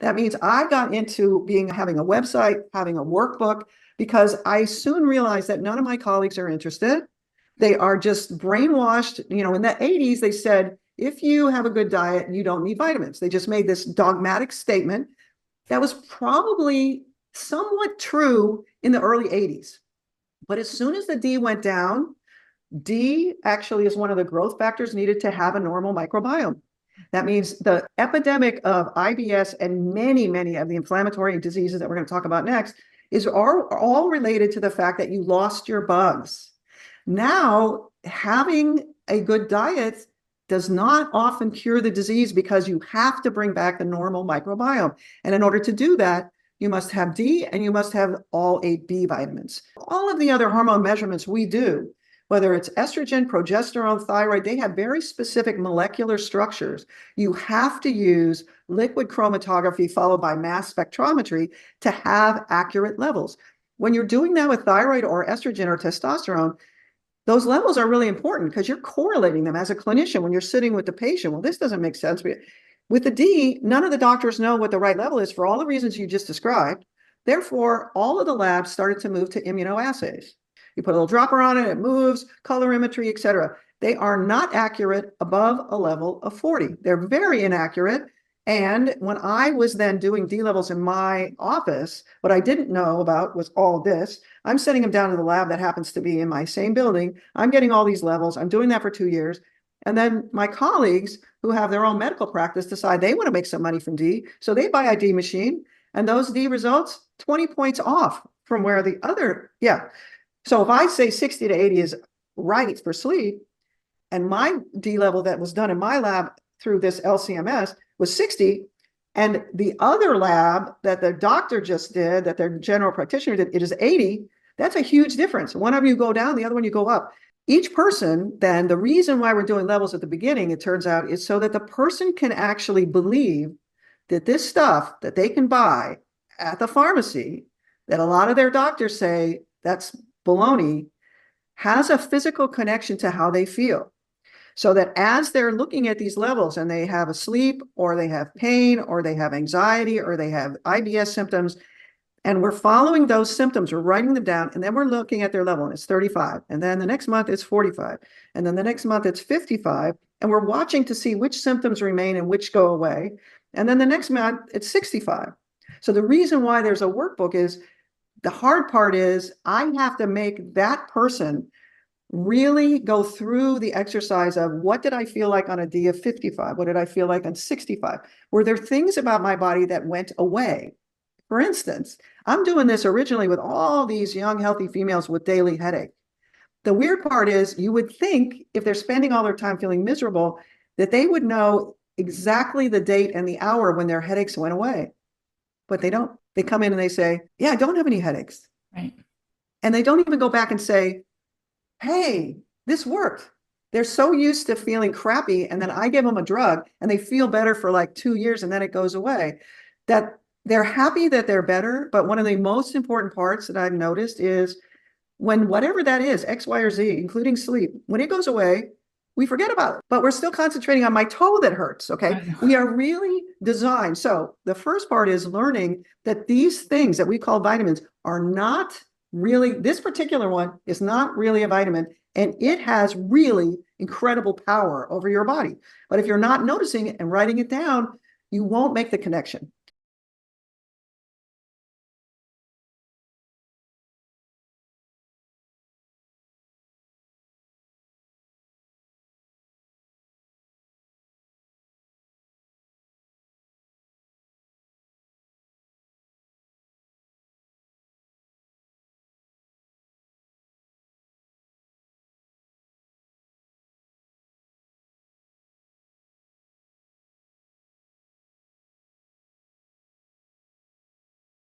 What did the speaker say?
That means I got into having a website, having a workbook, because I soon realized that none of my colleagues are interested. They are just brainwashed. In the 80s, they said, if you have a good diet, you don't need vitamins. They just made this dogmatic statement that was probably somewhat true in the early 80s. But as soon as the D went down, D actually is one of the growth factors needed to have a normal microbiome. That means the epidemic of IBS and many, many of the inflammatory diseases that we're going to talk about next are all related to the fact that you lost your bugs. Now, having a good diet does not often cure the disease because you have to bring back the normal microbiome. And in order to do that, you must have D and you must have all 8 B vitamins. All of the other hormone measurements we do, whether it's estrogen, progesterone, thyroid, they have very specific molecular structures. You have to use liquid chromatography followed by mass spectrometry to have accurate levels. When you're doing that with thyroid or estrogen or testosterone, those levels are really important because you're correlating them as a clinician when you're sitting with the patient. Well, this doesn't make sense. With the D, none of the doctors know what the right level is for all the reasons you just described. Therefore, all of the labs started to move to immunoassays. You put a little dropper on it, it moves, colorimetry, et cetera. They are not accurate above a level of 40. They're very inaccurate. And when I was then doing D levels in my office, what I didn't know about was all this. I'm sending them down to the lab that happens to be in my same building. I'm getting all these levels. I'm doing that for 2 years. And then my colleagues who have their own medical practice decide they want to make some money from D. So they buy a D machine, and those D results, 20 points off from where the other, So if I say 60 to 80 is right for sleep, and my D level that was done in my lab through this LCMS was 60, and the other lab that the doctor just did, that their general practitioner did, it is 80, that's a huge difference. One of you go down, the other one you go up. Each person, then, the reason why we're doing levels at the beginning, it turns out, is so that the person can actually believe that this stuff that they can buy at the pharmacy, that a lot of their doctors say that's baloney, has a physical connection to how they feel. So that as they're looking at these levels and they have a sleep, or they have pain, or they have anxiety, or they have IBS symptoms, and we're following those symptoms, we're writing them down, and then we're looking at their level, and it's 35. And then the next month it's 45. And then the next month it's 55. And we're watching to see which symptoms remain and which go away. And then the next month it's 65. So the reason why there's a workbook is the hard part is I have to make that person really go through the exercise of what did I feel like on a D of 55? What did I feel like on 65? Were there things about my body that went away? For instance, I'm doing this originally with all these young, healthy females with daily headache. The weird part is you would think if they're spending all their time feeling miserable, that they would know exactly the date and the hour when their headaches went away. But they don't. They come in and they say, yeah, I don't have any headaches. Right. And they don't even go back and say, hey, this worked. They're so used to feeling crappy. And then I give them a drug and they feel better for like 2 years and then it goes away. That they're happy that they're better. But one of the most important parts that I've noticed is when whatever that is, X, Y, or Z, including sleep, when it goes away, we forget about it, but we're still concentrating on my toe that hurts. Okay. We are really designed. So the first part is learning that these things that we call vitamins are not really, this particular one is not really a vitamin, and it has really incredible power over your body. But if you're not noticing it and writing it down, you won't make the connection.